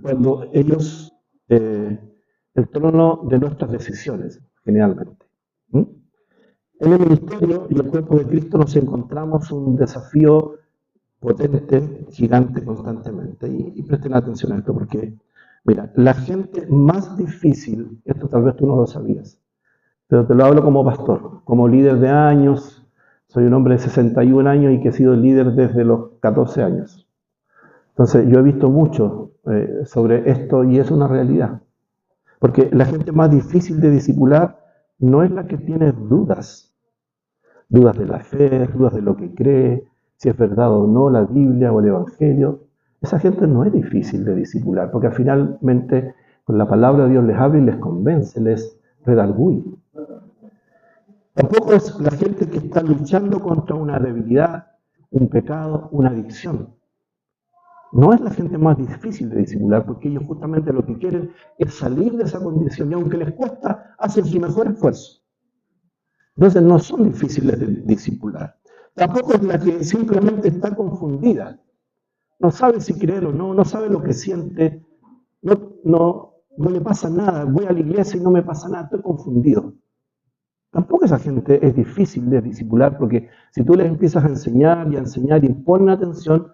Cuando ellos, el trono de nuestras decisiones, generalmente. En el ministerio y el cuerpo de Cristo nos encontramos un desafío potente, gigante constantemente. Y presten atención a esto porque, mira, la gente más difícil, esto tal vez tú no lo sabías, pero te lo hablo como pastor, como líder de años. Soy un hombre de 61 años y que he sido líder desde los 14 años. Entonces, yo he visto mucho sobre esto y es una realidad. Porque la gente más difícil de discipular no es la que tiene dudas. Dudas de la fe, dudas de lo que cree, si es verdad o no la Biblia o el Evangelio. Esa gente no es difícil de discipular, porque finalmente con la palabra de Dios les habla y les convence, les redarguye. Tampoco es la gente que está luchando contra una debilidad, un pecado, una adicción. No es la gente más difícil de discipular, porque ellos justamente lo que quieren es salir de esa condición y aunque les cuesta, hacen su mejor esfuerzo. Entonces no son difíciles de discipular. Tampoco es la que simplemente está confundida. No sabe si creer o no, no sabe lo que siente, no le pasa nada. Voy a la iglesia y no me pasa nada, estoy confundido. Tampoco esa gente es difícil de discipular, porque si tú les empiezas a enseñar y ponen atención,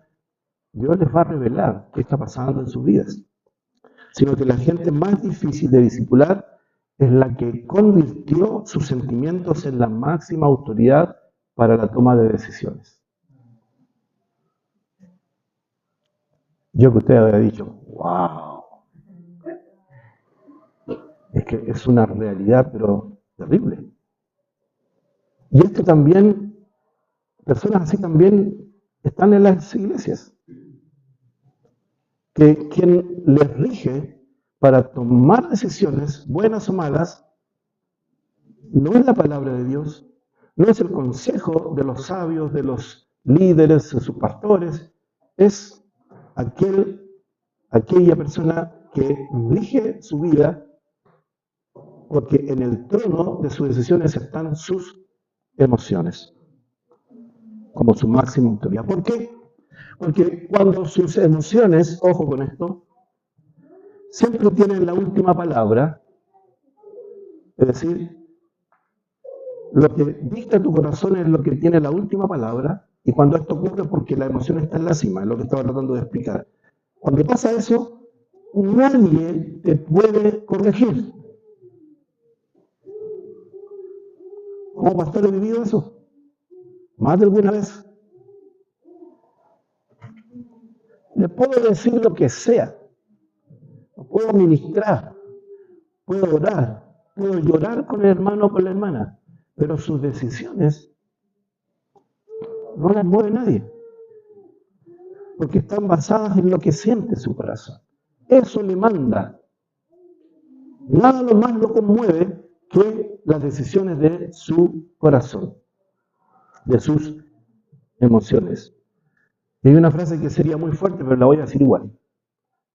Dios les va a revelar qué está pasando en sus vidas. Sino que la gente más difícil de discipular es la que convirtió sus sentimientos en la máxima autoridad para la toma de decisiones. Yo que usted había dicho, wow, es que es una realidad pero terrible. Y esto también, personas así también están en las iglesias. Que quien les rige para tomar decisiones, buenas o malas, no es la palabra de Dios, no es el consejo de los sabios, de los líderes, de sus pastores, es aquella persona que rige su vida, porque en el trono de sus decisiones están sus emociones, como su máxima autoridad. ¿Por qué? Porque cuando sus emociones, ojo con esto, siempre tienen la última palabra, es decir, lo que dicta tu corazón es lo que tiene la última palabra, y cuando esto ocurre porque la emoción está en la cima, es lo que estaba tratando de explicar. Cuando pasa eso, nadie te puede corregir. Como pastor he vivido eso, más de alguna vez. Le puedo decir lo que sea, lo puedo ministrar, puedo orar, puedo llorar con el hermano o con la hermana, pero sus decisiones no las mueve nadie, porque están basadas en lo que siente su corazón. Eso le manda. Nada más lo conmueve que las decisiones de su corazón, de sus emociones. Y hay una frase que sería muy fuerte, pero la voy a decir igual.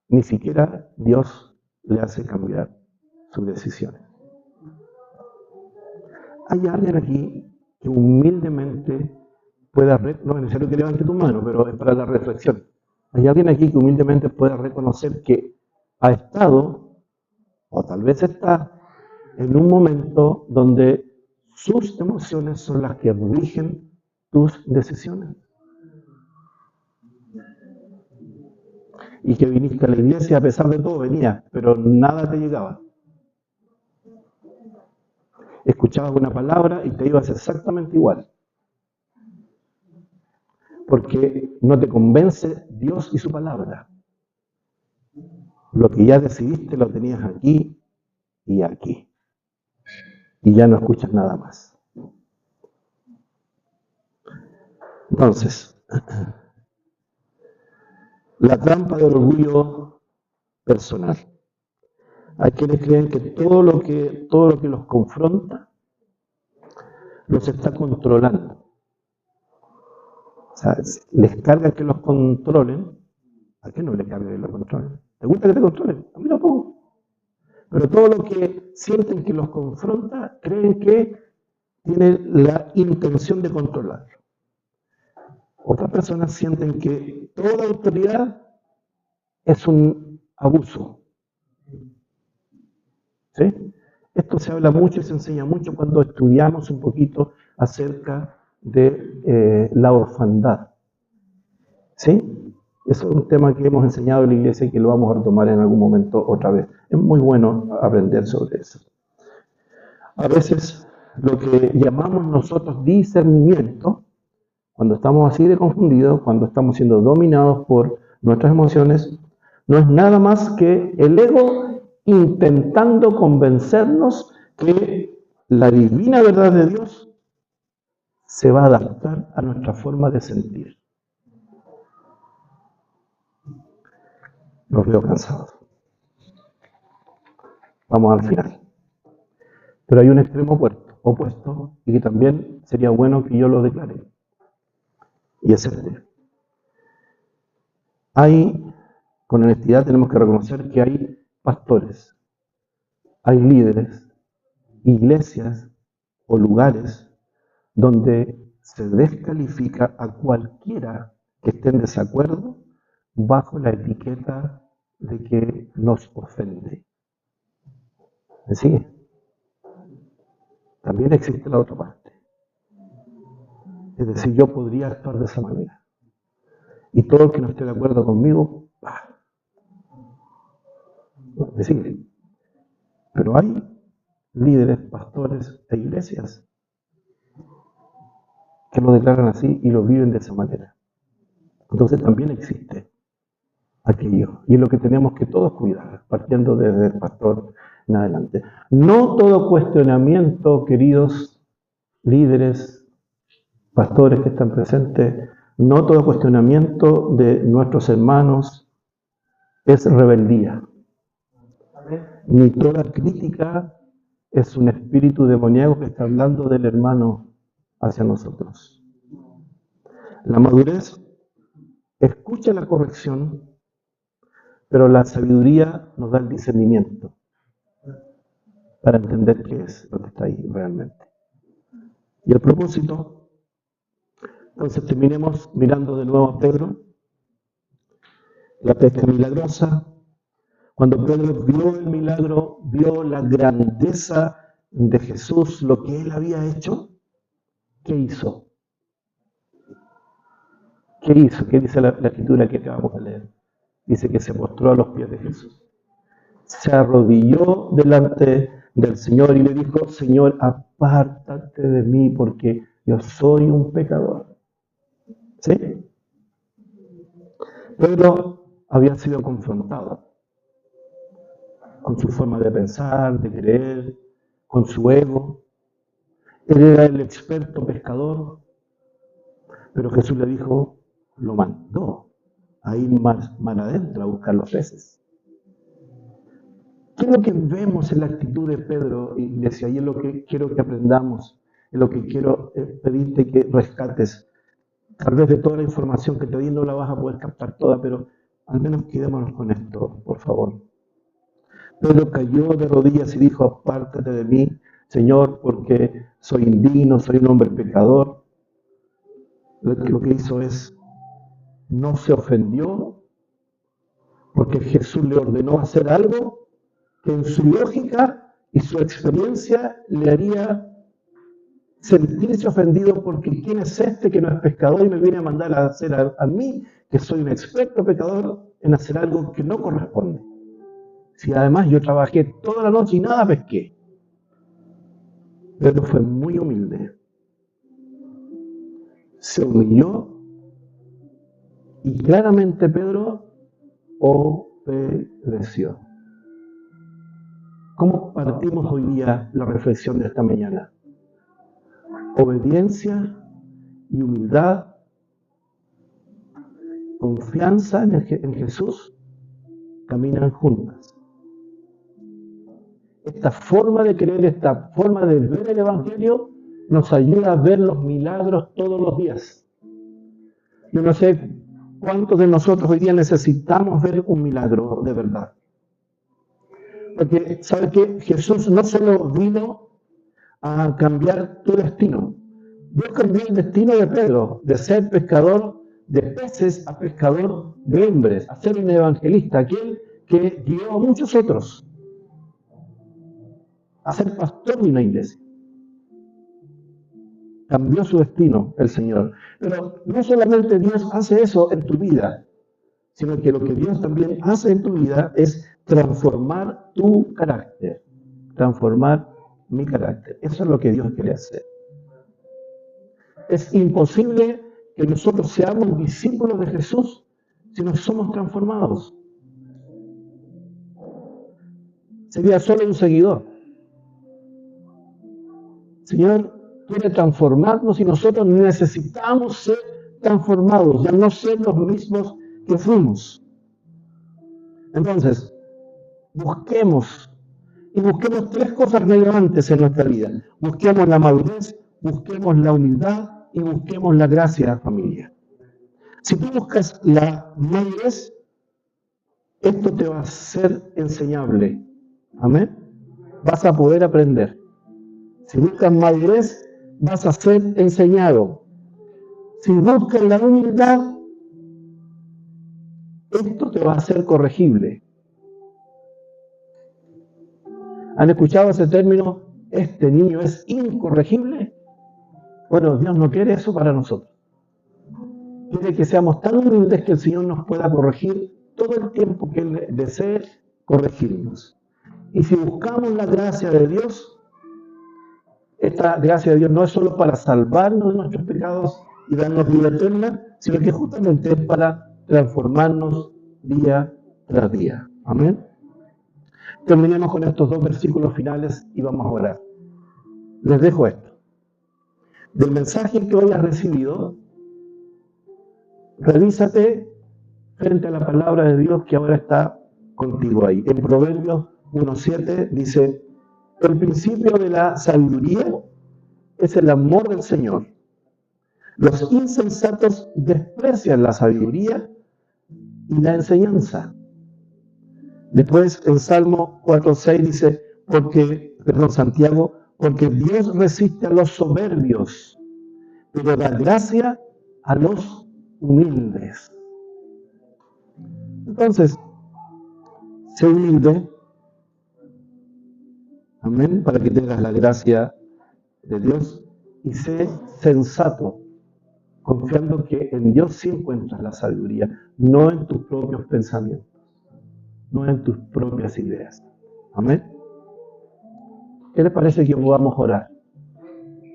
Ni siquiera Dios le hace cambiar sus decisiones. Hay alguien aquí que humildemente pueda, no es necesario que levante tu mano, pero es para la reflexión. Hay alguien aquí que humildemente pueda reconocer que ha estado, o tal vez está, en un momento donde sus emociones son las que rigen tus decisiones. Y que viniste a la iglesia, a pesar de todo, venía, pero nada te llegaba. Escuchabas una palabra y te ibas exactamente igual. Porque no te convence Dios y su palabra. Lo que ya decidiste lo tenías aquí y aquí. Y ya no escuchas nada más. Entonces, la trampa del orgullo personal. Hay quienes creen que todo lo que los confronta los está controlando. O sea, les carga que los controlen. ¿A qué no les carga que los controlen? ¿Te gusta que te controlen? A mí tampoco. Pero todo lo que sienten que los confronta, creen que tienen la intención de controlar. Otras personas sienten que toda autoridad es un abuso. ¿Sí? Esto se habla mucho y se enseña mucho cuando estudiamos un poquito acerca de la orfandad. ¿Sí? Eso es un tema que hemos enseñado en la iglesia y que lo vamos a retomar en algún momento otra vez. Es muy bueno aprender sobre eso. A veces lo que llamamos nosotros discernimiento, cuando estamos así de confundidos, cuando estamos siendo dominados por nuestras emociones, no es nada más que el ego intentando convencernos que la divina verdad de Dios se va a adaptar a nuestra forma de sentir. Los veo cansados. Vamos al final. Pero hay un extremo opuesto y que también sería bueno que yo lo declare. Y es este. Con honestidad tenemos que reconocer que hay pastores, hay líderes, iglesias o lugares donde se descalifica a cualquiera que esté en desacuerdo bajo la etiqueta de que nos ofende. ¿Me sigue? También existe la otra parte. Es decir, yo podría actuar de esa manera. Y todo el que no esté de acuerdo conmigo, ¿me sigue? Pero hay líderes, pastores e iglesias que lo declaran así y lo viven de esa manera. Entonces también existe aquello. Y es lo que tenemos que todos cuidar, partiendo desde el pastor en adelante. No todo cuestionamiento, queridos líderes, pastores que están presentes, no todo cuestionamiento de nuestros hermanos es rebeldía. Ni toda crítica es un espíritu demoníaco que está hablando del hermano hacia nosotros. La madurez escucha la corrección, pero la sabiduría nos da el discernimiento para entender qué es lo que está ahí realmente. Y el propósito, entonces terminemos mirando de nuevo a Pedro, la pesca milagrosa. Cuando Pedro vio el milagro, vio la grandeza de Jesús, lo que él había hecho, ¿qué hizo? ¿Qué hizo? ¿Qué dice la escritura que acabamos de leer? Dice que se postró a los pies de Jesús. Se arrodilló delante del Señor y le dijo: Señor, apártate de mí porque yo soy un pecador. ¿Sí? Pedro había sido confrontado con su forma de pensar, de creer, con su ego. Él era el experto pescador, pero Jesús le dijo, lo mandó a ir mar adentro a buscar los peces. ¿Qué es lo que vemos en la actitud de Pedro, iglesia? Y es lo que quiero que aprendamos, es lo que quiero pedirte que rescates. Tal vez de toda la información que te di no la vas a poder captar toda, pero al menos quedémonos con esto, por favor. Pedro cayó de rodillas y dijo, apártate de mí, Señor, porque soy indigno, soy un hombre pecador. Lo que hizo es, no se ofendió, porque Jesús le ordenó hacer algo que en su lógica y su experiencia le haría sentirse ofendido, porque ¿quién es este que no es pescador y me viene a mandar a hacer a mí, que soy un experto pecador, en hacer algo que no corresponde? Si además yo trabajé toda la noche y nada pesqué. Pedro fue muy humilde. Se humilló y claramente Pedro obedeció. ¿Cómo partimos hoy día la reflexión de esta mañana? Obediencia y humildad, confianza en Jesús, caminan juntas. Esta forma de creer, esta forma de ver el Evangelio, nos ayuda a ver los milagros todos los días. Yo no sé cuántos de nosotros hoy día necesitamos ver un milagro de verdad. Porque, ¿sabe qué? Jesús no solo vino a cambiar tu destino. Dios cambió el destino de Pedro, de ser pescador de peces a pescador de hombres, a ser un evangelista, aquel que guió a muchos otros a ser pastor de una iglesia. Cambió su destino el Señor. Pero no solamente Dios hace eso en tu vida, sino que lo que Dios también hace en tu vida es transformar tu carácter, transformar mi carácter. Eso es lo que Dios quiere hacer. Es imposible que nosotros seamos discípulos de Jesús si no somos transformados. Sería solo un seguidor. El Señor quiere transformarnos y nosotros necesitamos ser transformados, ya no ser los mismos que fuimos. Entonces, busquemos tres cosas relevantes en nuestra vida. Busquemos la madurez, busquemos la humildad y busquemos la gracia, familia. Si tú buscas la madurez, esto te va a ser enseñable. Amén. Vas a poder aprender. Si buscas madurez, vas a ser enseñado. Si buscas la humildad, esto te va a ser corregible. ¿Han escuchado ese término? ¿Este niño es incorregible? Bueno, Dios no quiere eso para nosotros. Quiere que seamos tan humildes que el Señor nos pueda corregir todo el tiempo que Él desee corregirnos. Y si buscamos la gracia de Dios, esta gracia de Dios no es solo para salvarnos de nuestros pecados y darnos vida eterna, sino que justamente es para transformarnos día tras día. Amén. Terminemos con estos dos versículos finales y vamos a orar. Les dejo esto. Del mensaje que hoy has recibido, revísate frente a la palabra de Dios que ahora está contigo ahí. En Proverbios 1:7 dice: el principio de la sabiduría es el amor del Señor. Los insensatos desprecian la sabiduría y la enseñanza. Después en Salmo 4:6 dice, Santiago, porque Dios resiste a los soberbios, pero da gracia a los humildes. Entonces, sé humilde, amén, para que tengas la gracia de Dios, y sé sensato, confiando que en Dios sí encuentras la sabiduría, no en tus propios pensamientos, no en tus propias ideas. Amén. ¿Qué les parece que podamos orar?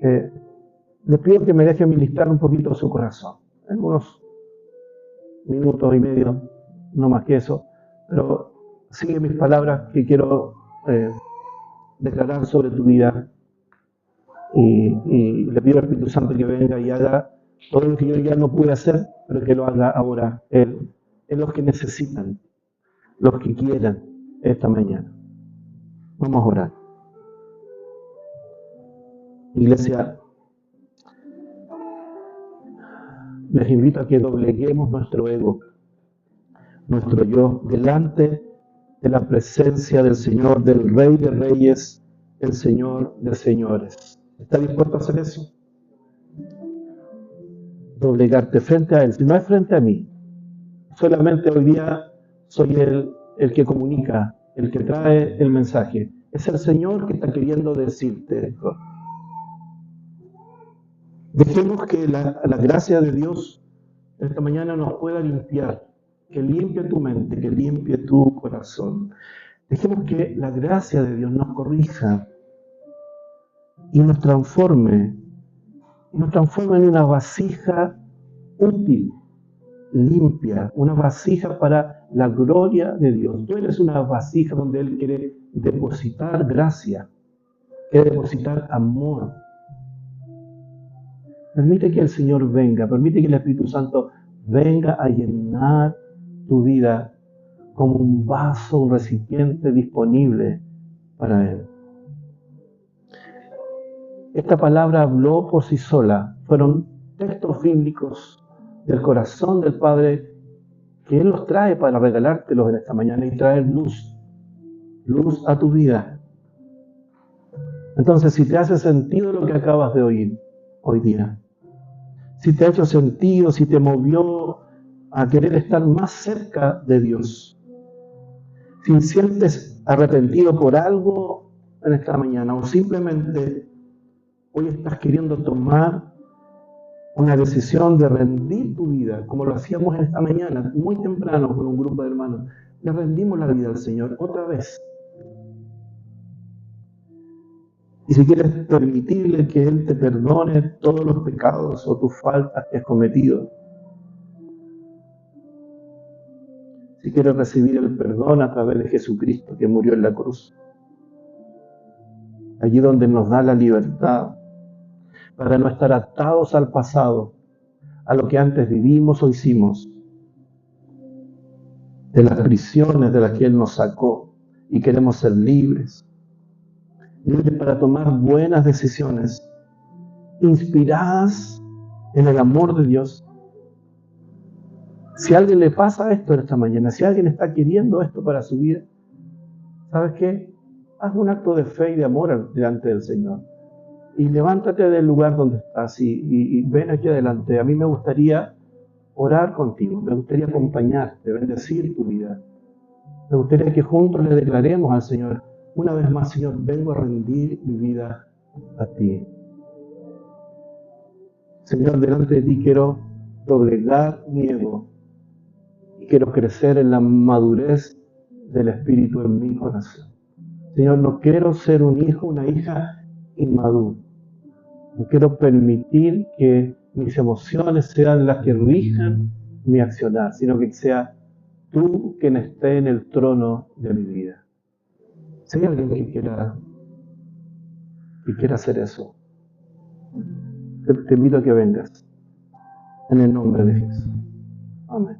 Les pido que me dejen ministrar un poquito su corazón, en unos minutos y medio, no más que eso, pero sigue mis palabras que quiero declarar sobre tu vida y le pido al Espíritu Santo que venga y haga todo lo que yo ya no pude hacer, pero que lo haga ahora Él, en los que necesitan, los que quieran esta mañana. Vamos a orar. Iglesia, les invito a que dobleguemos nuestro ego, nuestro yo, delante de la presencia del Señor, del Rey de Reyes, el Señor de Señores. ¿Está dispuesto a hacer eso? Doblegarte frente a Él. Si no es frente a mí, solamente hoy día soy el que comunica, el que trae el mensaje. Es el Señor que está queriendo decirte esto. Dejemos que la gracia de Dios esta mañana nos pueda limpiar, que limpie tu mente, que limpie tu corazón. Dejemos que la gracia de Dios nos corrija y nos transforme en una vasija útil, limpia, una vasija para la gloria de Dios. Tú eres una vasija donde Él quiere depositar gracia, quiere depositar amor. Permite que el Señor venga, permite que el Espíritu Santo venga a llenar tu vida como un vaso, un recipiente disponible para Él. Esta palabra habló por sí sola. Fueron textos bíblicos del corazón del Padre que Él los trae para regalártelos en esta mañana y traer luz a tu vida. Entonces, si te hace sentido lo que acabas de oír hoy día, si te ha hecho sentido, si te movió a querer estar más cerca de Dios, si sientes arrepentido por algo en esta mañana o simplemente hoy estás queriendo tomar una decisión de rendir tu vida, como lo hacíamos esta mañana, muy temprano con un grupo de hermanos, le rendimos la vida al Señor otra vez. Y si quieres permitirle que Él te perdone todos los pecados o tus faltas que has cometido, si quieres recibir el perdón a través de Jesucristo que murió en la cruz, allí donde nos da la libertad para no estar atados al pasado, a lo que antes vivimos o hicimos, de las prisiones de las que Él nos sacó y queremos ser libres para tomar buenas decisiones, inspiradas en el amor de Dios. Si a alguien le pasa esto esta mañana, si alguien está queriendo esto para su vida, ¿sabes qué? Haz un acto de fe y de amor delante del Señor. Y levántate del lugar donde estás y ven aquí adelante. A mí me gustaría orar contigo, me gustaría acompañarte, bendecir tu vida. Me gustaría que juntos le declaremos al Señor, una vez más, Señor, vengo a rendir mi vida a ti. Señor, delante de ti quiero doblegar mi ego y quiero crecer en la madurez del Espíritu en mi corazón. Señor, no quiero ser un hijo, una hija inmaduro. No quiero permitir que mis emociones sean las que rijan mi accionar, sino que sea tú quien esté en el trono de mi vida. Si hay alguien que quiera hacer eso, te invito a que vengas en el nombre de Jesús. Amén.